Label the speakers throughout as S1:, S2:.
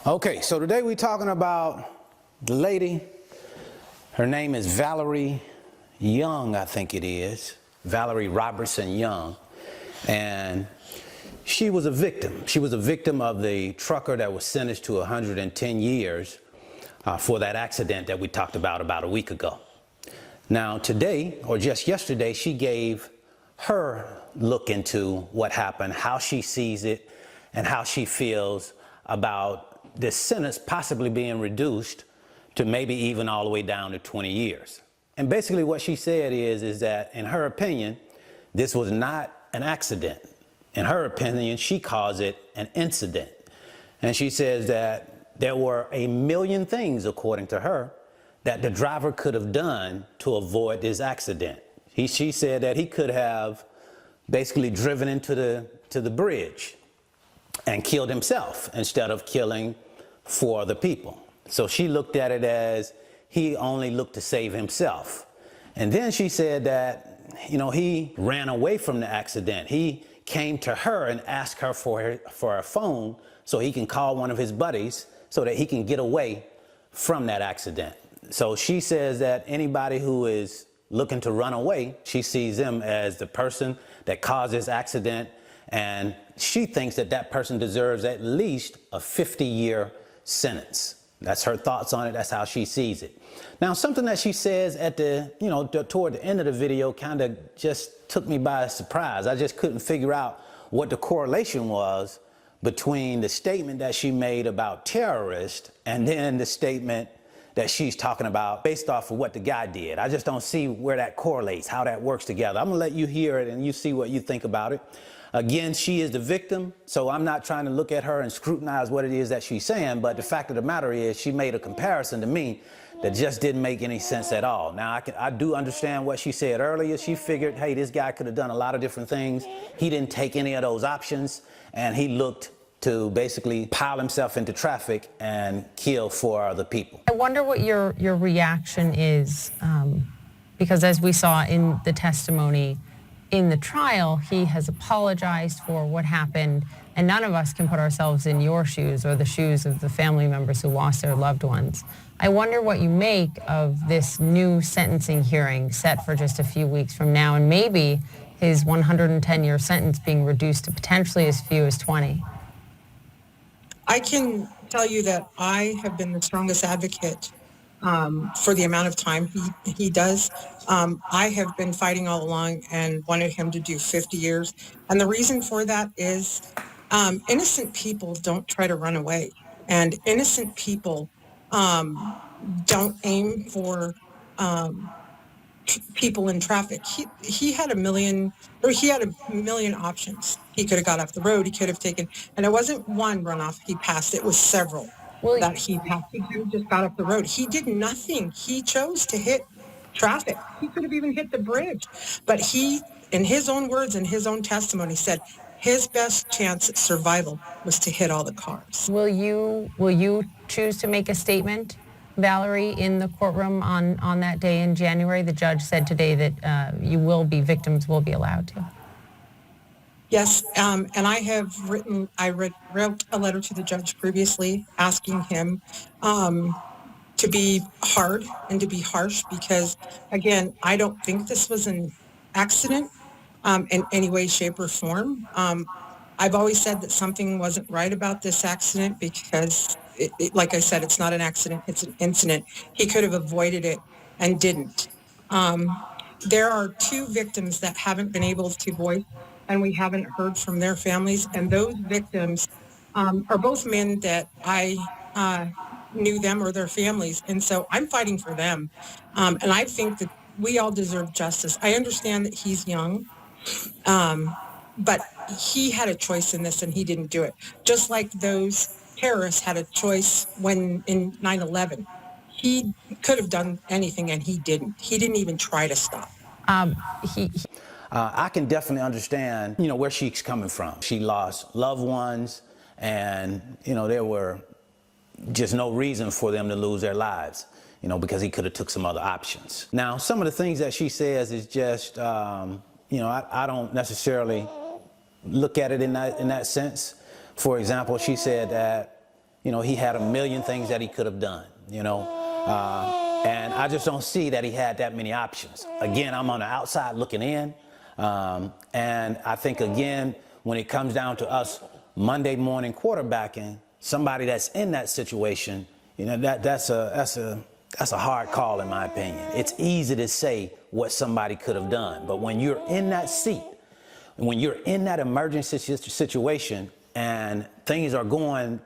S1: Okay, so today we're talking about the lady. Her name is Valerie Young, I think it is. Valerie Robertson Young. And she was a victim. She was a victim of the trucker that was sentenced to 110 years for that accident that we talked about a week ago. Now today, or just yesterday, she gave her look into what happened, how she sees it, and how she feels about this sentence possibly being reduced to maybe even all the way down to 20 years. And basically what she said is that in her opinion, this was not an accident. In her opinion, she calls it an incident. And she says that there were a million things, according to her, that the driver could have done to avoid this accident. She said that he could have basically driven into the bridge and killed himself instead of killing 4 other people. So she looked at it as he only looked to save himself. And then she said that, he ran away from the accident. He came to her and asked her for her phone so he can call one of his buddies so that he can get away from that accident. So she says that anybody who is looking to run away, she sees them as the person that caused this accident, and she thinks that that person deserves at least a 50-year sentence. That's her thoughts on it. That's how she sees it. Now, something that she says at toward the end of the video kind of just took me by surprise. I just couldn't figure out what the correlation was between the statement that she made about terrorists and then the statement that she's talking about based off of what the guy did. I just don't see where that correlates, how that works together. I'm gonna let you hear it and you see what you think about it. Again, she is the victim, so I'm not trying to look at her and scrutinize what it is that she's saying, but the fact of the matter is she made a comparison to me that just didn't make any sense at all. Now, I do understand what she said earlier. She figured, hey, this guy could have done a lot of different things. He didn't take any of those options, and he looked to basically pile himself into traffic and kill 4 other people.
S2: I wonder what your reaction is, because as we saw in the testimony, in the trial, he has apologized for what happened, and none of us can put ourselves in your shoes or the shoes of the family members who lost their loved ones. I wonder what you make of this new sentencing hearing set for just a few weeks from now, and maybe his 110-year sentence being reduced to potentially as few as 20.
S3: I can tell you that I have been the strongest advocate for the amount of time he does. I have been fighting all along and wanted him to do 50 years. And the reason for that is innocent people don't try to run away. And innocent people don't aim for people in traffic. He had a million options. He could have got off the road. He could have taken, and it wasn't one runoff he passed. It was several that he passed. He could have just got off the road. He did nothing. He chose to hit traffic. He could have even hit the bridge, but he, in his own words and his own testimony, said his best chance at survival was to hit all the cars.
S2: Will you choose to make a statement, Valerie, in the courtroom on that day in January? The judge said today that victims will be allowed to.
S3: Yes, and I wrote a letter to the judge previously asking him to be hard and to be harsh because, again, I don't think this was an accident in any way, shape, or form. I've always said that something wasn't right about this accident because, like I said, it's not an accident, it's an incident. He could have avoided it and didn't. There are 2 victims that haven't been able to voice, and we haven't heard from their families, and those victims are both men that I knew them or their families, and so I'm fighting for them. And I think that we all deserve justice. I understand that he's young, but he had a choice in this and he didn't do it. Just like those terrorists had a choice when in 9/11. He could have done anything and he didn't. He didn't even try to stop.
S1: I can definitely understand, where she's coming from. She lost loved ones and, there were just no reason for them to lose their lives, because he could have took some other options. Now, some of the things that she says is just, I don't necessarily look at it in that sense. For example, she said that, you know, he had a million things that he could have done, you know. And I just don't see that he had that many options. Again, I'm on the outside looking in. And I think, again, when it comes down to us Monday morning quarterbacking, somebody that's in that situation, you know, that's a hard call in my opinion. It's easy to say what somebody could have done, but when you're in that seat, when you're in that emergency situation and things are going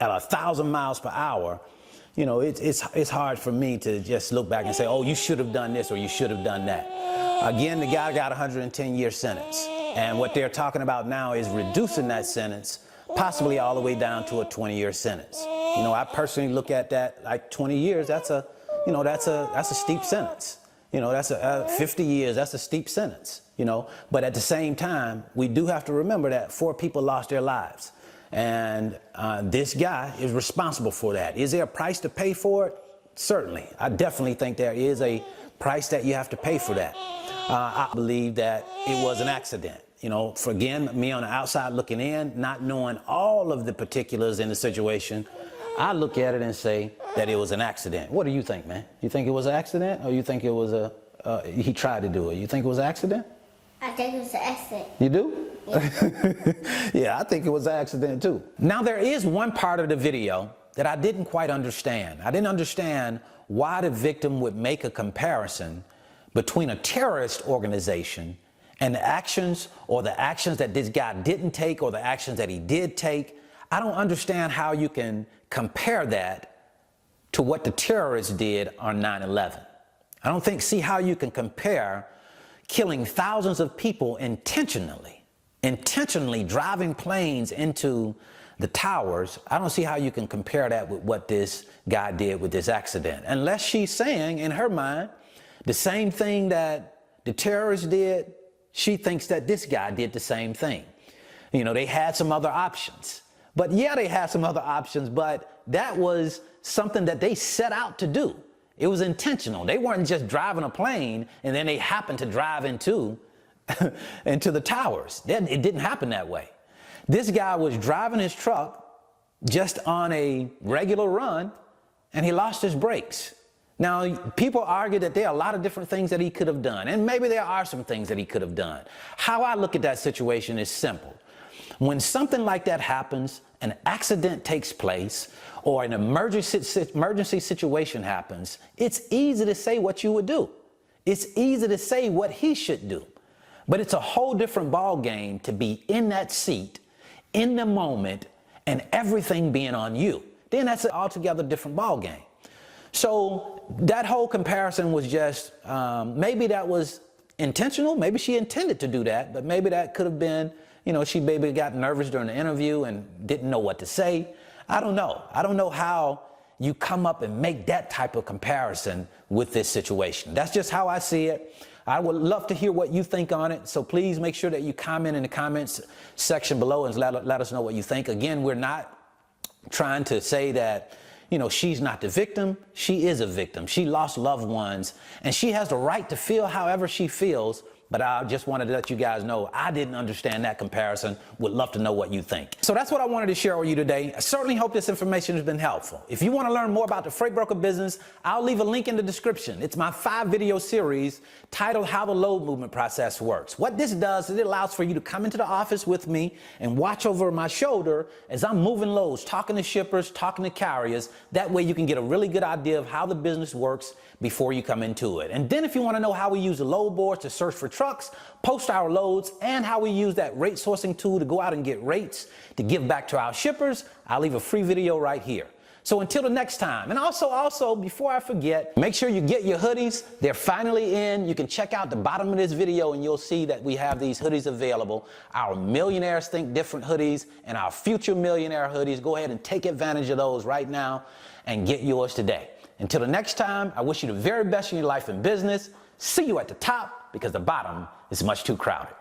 S1: at 1,000 miles per hour, you know, it's hard for me to just look back and say, oh, you should have done this or you should have done that. Again, the guy got a 110-year sentence. And what they're talking about now is reducing that sentence, possibly all the way down to a 20-year sentence. You know, I personally look at that like 20 years, that's a steep sentence. You know, that's 50 years, that's a steep sentence, you know. But at the same time, we do have to remember that 4 people lost their lives. And this guy is responsible for that. Is there a price to pay for it? Certainly. I definitely think there is a price that you have to pay for that. I believe that it was an accident. You know, for again, me on the outside looking in, not knowing all of the particulars in the situation, I look at it and say that it was an accident. What do you think, man? You think it was an accident, or you think it was he tried to do it? You think it was an accident?
S4: I think it was an accident.
S1: You do? Yeah. Yeah, I think it was an accident too. Now, there is one part of the video that I didn't quite understand. I didn't understand why the victim would make a comparison between a terrorist organization and the actions that this guy didn't take or the actions that he did take. I don't understand how you can compare that to what the terrorists did on 9/11. I don't see how you can compare killing thousands of people intentionally driving planes into the towers. I don't see how you can compare that with what this guy did with this accident, unless she's saying in her mind the same thing that the terrorists did. She thinks that this guy did the same thing. You know, they had some other options. But yeah, they had some other options, but that was something that they set out to do. It was intentional. They weren't just driving a plane and then they happened to drive into the towers. It didn't happen that way. This guy was driving his truck just on a regular run and he lost his brakes. Now, people argue that there are a lot of different things that he could have done, and maybe there are some things that he could have done. How I look at that situation is simple. When something like that happens, an accident takes place, or an emergency situation happens, it's easy to say what you would do. It's easy to say what he should do. But it's a whole different ball game to be in that seat, in the moment, and everything being on you. Then that's an altogether different ball game. So that whole comparison was just, maybe that was intentional. Maybe she intended to do that, but maybe that could have been, you know, she maybe got nervous during the interview and didn't know what to say. I don't know. I don't know how you come up and make that type of comparison with this situation. That's just how I see it. I would love to hear what you think on it. So please make sure that you comment in the comments section below and let us know what you think. Again, we're not trying to say that, you know, she's not the victim. She is a victim. She lost loved ones and she has the right to feel however she feels. But I just wanted to let you guys know I didn't understand that comparison. Would love to know what you think. So that's what I wanted to share with you today. I certainly hope this information has been helpful. If you want to learn more about the freight broker business, I'll leave a link in the description. It's my 5-video series titled How the Load Movement Process Works. What this does is it allows for you to come into the office with me and watch over my shoulder as I'm moving loads, talking to shippers, talking to carriers. That way you can get a really good idea of how the business works before you come into it. And then if you want to know how we use the load boards to search for trucks, post our loads, and how we use that rate sourcing tool to go out and get rates to give back to our shippers, I'll leave a free video right here. So until the next time, and also before I forget, make sure you get your hoodies. They're finally in. You can check out the bottom of this video and you'll see that we have these hoodies available. Our Millionaires Think Different hoodies and our Future Millionaire hoodies. Go ahead and take advantage of those right now and get yours today. Until the next time, I wish you the very best in your life and business. See you at the top, because the bottom is much too crowded.